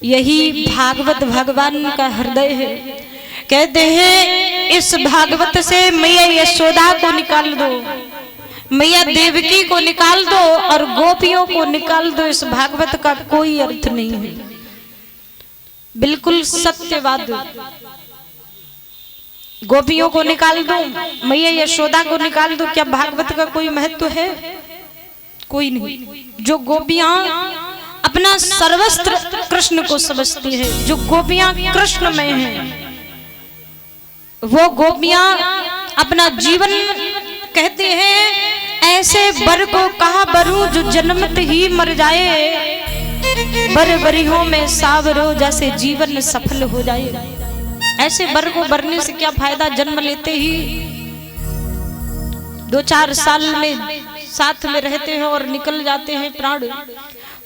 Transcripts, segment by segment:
यही भागवत भगवान का हृदय है। कहते हैं इस भागवत से मैया यशोदा को निकाल दो, मैया देवकी को निकाल दो और गोपियों को निकाल दो, इस भागवत का कोई अर्थ नहीं है। बिल्कुल सत्यवाद। गोपियों को निकाल दो, मैया यशोदा को निकाल दो, क्या भागवत का कोई महत्व है? कोई नहीं। जो गोपियां अपना सर्वस्त्र कृष्ण को समझती है, जो गोपियां कृष्ण में हैं, वो गोपियां अपना जीवन कहते हैं ऐसे बर को कहा बरू जो जन्मत ही मर जाए, बर बरियों में सावरो जैसे जीवन सफल हो जाए। ऐसे बर को बरने से क्या फायदा, जन्म लेते ही 2-4 साल में साथ में रहते हैं और निकल जाते हैं प्राण।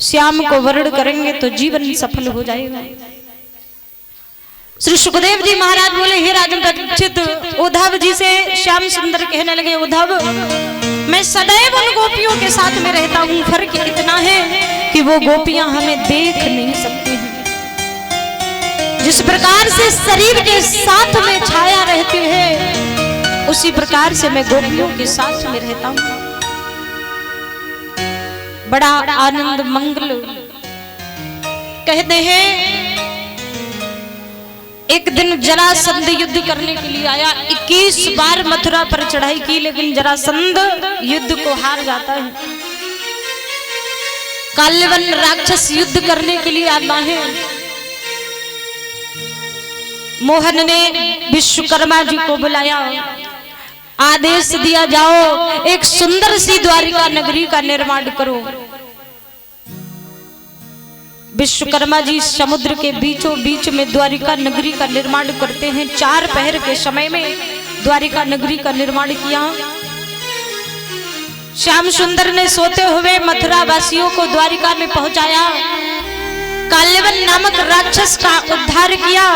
श्याम को वर्ण करेंगे तो जीवन सफल हो जाएगा। श्री सुखदेव जी महाराज बोले, हे राजन परीक्षित, उद्धव जी से श्याम सुंदर कहने लगे, उद्धव मैं सदैव उन गोपियों के साथ में रहता हूँ, फर्क इतना है कि वो गोपियां हमें देख नहीं सकती हैं। जिस प्रकार से शरीर के साथ में छाया रहती है, उसी प्रकार से मैं गोपियों के साथ में रहता हूँ। बड़ा आनंद मंगल। कहते हैं एक दिन जरासंध युद्ध करने के लिए आया, 21 बार मथुरा पर चढ़ाई की, लेकिन जरासंध युद्ध को हार जाता है। काल्यवन राक्षस युद्ध करने के लिए आता है। मोहन ने विश्वकर्मा जी को बुलाया, आदेश दिया, जाओ एक सुंदर सी द्वारिका नगरी का निर्माण करो। विश्वकर्मा जी समुद्र के बीचों बीच में द्वारिका नगरी का निर्माण करते हैं। 4 पहर के समय में द्वारिका नगरी का निर्माण किया। श्याम सुंदर ने सोते हुए मथुरा वासियों को द्वारिका में पहुंचाया, काल्यवन नामक राक्षस का उद्धार किया।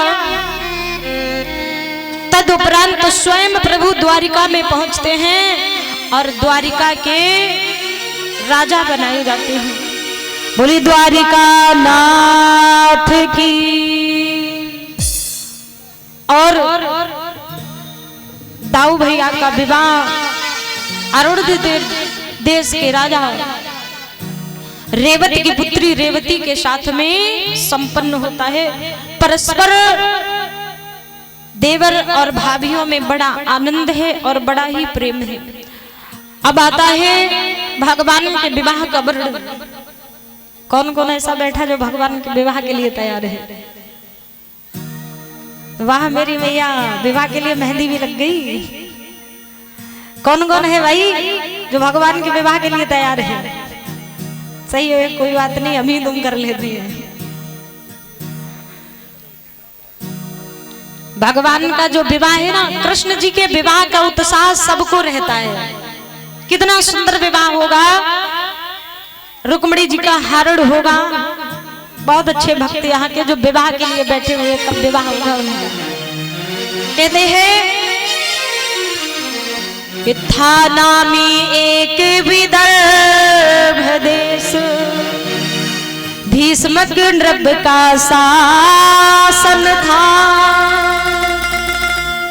तदुपरांत स्वयं प्रभु द्वारिका में पहुंचते हैं और द्वारिका के राजा बनाए जाते हैं। बोली द्वारिका नाथ की। और दाऊ भैया का विवाह अरुण देश के राजा रेवती की पुत्री रेवती के साथ में संपन्न होता है। परस्पर देवर और भाभियों में बड़ा आनंद है और बड़ा ही प्रेम है। अब आता है भगवान के विवाह का वर्णन। कौन कौन ऐसा बैठा जो भगवान के विवाह के लिए तैयार है? वाह मेरी मैया, विवाह के लिए मेहंदी भी लग गई। कौन कौन है भाई जो भगवान के विवाह के लिए तैयार है? सही है, कोई बात नहीं, हम ही तुम कर लेते हैं। भगवान का जो विवाह है ना, कृष्ण जी के विवाह का उत्साह सबको रहता है। कितना सुंदर विवाह होगा। रुक्मिणी जी का हरण होगा। बहुत अच्छे भक्त यहाँ के जो विवाह के लिए बैठे हुए, कब विवाह होगा उनका। कहते हैं था नामी एक विदर्भ देश, भीष्मक नृप का शासन था।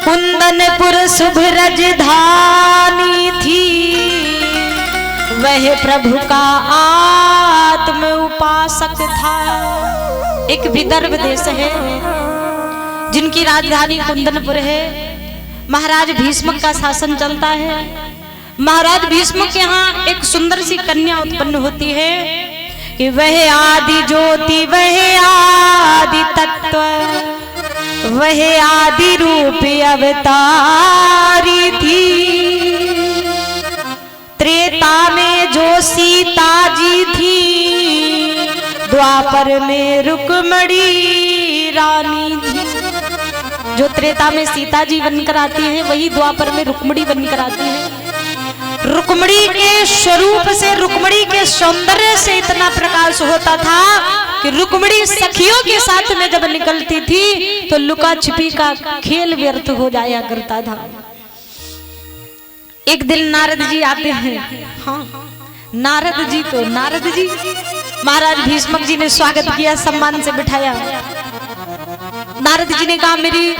कुंदनपुर शुभ राजधानी थी, वह प्रभु का आत्म उपासक था। एक विदर्भ देश है जिनकी राजधानी कुंदनपुर है। महाराज भीष्मक का शासन चलता है। महाराज भीष्मक के यहाँ एक सुंदर सी कन्या उत्पन्न होती है कि वह आदि ज्योति, वह आदि तत्व, वह आदि रूप अवतारी थी। त्रेता में जो सीता जी थी, द्वापर में रुक्मिणी रानी थी। जो त्रेता में सीता जी बनकर आती है, वही द्वापर में रुक्मिणी बनकर आती है। रुक्मिणी के स्वरूप से, रुक्मिणी के सौंदर्य से इतना प्रकाश होता था कि रुक्मिणी सखियों के साथ में जब निकलती थी तो लुका छिपी का खेल व्यर्थ हो जाया करता था। एक दिन नारद जी आते हैं। हाँ, नारद जी महाराज भीष्मक जी ने स्वागत किया, सम्मान से बिठाया। नारद जी ने कहा मेरी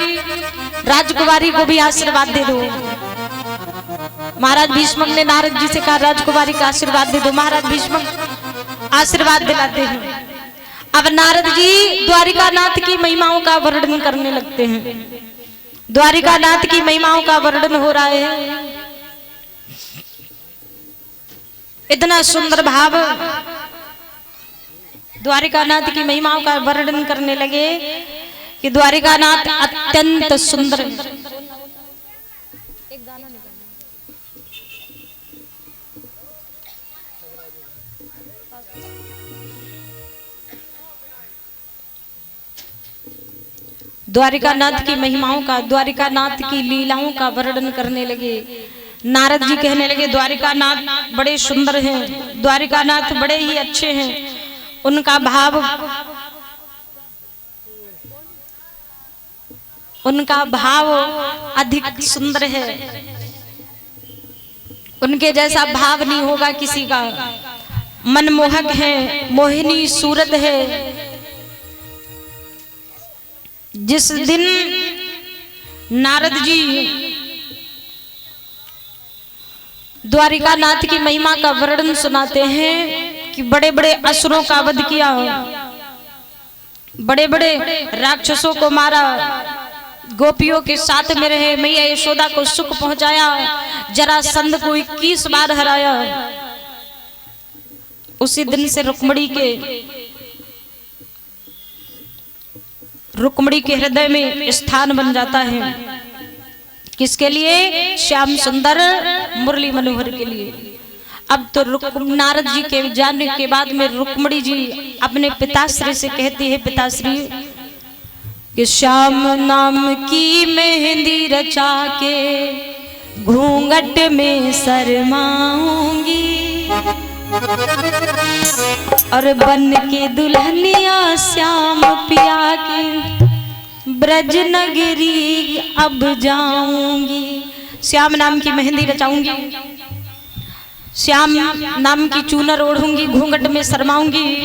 राजकुमारी को भी आशीर्वाद दे दो। महाराज भीष्मक ने नारद जी से कहा राजकुमारी का आशीर्वाद दे दो। महाराज भीष्मक आशीर्वाद दिलाते हैं। अब नारद जी द्वारिकानाथ की महिमाओं का वर्णन करने लगते हैं। द्वारिकानाथ की महिमाओं का वर्णन हो रहा है। इतना सुंदर भाव, द्वारिकानाथ की महिमाओं का वर्णन करने लगे कि द्वारिकानाथ अत्यंत सुंदर है। द्वारिकानाथ की महिमाओं का, द्वारिकानाथ की लीलाओं का वर्णन करने लगे। नारद जी कहने लगे द्वारिकानाथ बड़े सुंदर हैं, द्वारिकानाथ बड़े ही अच्छे हैं। उनका भाव अधिक सुंदर है। उनके जैसा भाव नहीं होगा किसी का। मनमोहक है, मोहिनी सूरत है। जिस दिन नारद जी द्वारिकानाथ की महिमा का वर्णन सुनाते हैं कि बड़े बड़े असुरों का वध किया, बड़े बड़े राक्षसों को मारा, गोपियों के साथ में रहे, मैया यशोदा को सुख पहुंचाया, जरासंध को 21 बार हराया। उसी दिन से रुक्मिणी के हृदय में स्थान बन जाता है। किसके लिए? श्याम सुंदर मुरली मनोहर के लिए। अब तो नारद जी के जानने के बाद में रुक्मिणी जी अपने पिताश्री से कहती है, पिताश्री कि श्याम नाम की मेहंदी रचा के घूंघट में शर्माऊंगी और बन के दुल्हनिया श्याम पिया के ब्रज नगरी अब जाऊंगी। श्याम नाम की मेहंदी रचाऊंगी, श्याम नाम की चूनर ओढ़ूंगी, घूंघट में शर्माऊंगी,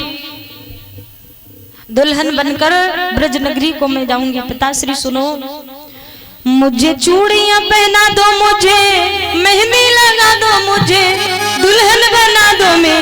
दुल्हन बनकर ब्रज नगरी को मैं जाऊंगी। पिताश्री सुनो, मुझे चूड़ियां पहना दो, मुझे मेहंदी लगा दो, मुझे दुल्हन बना दो, मैं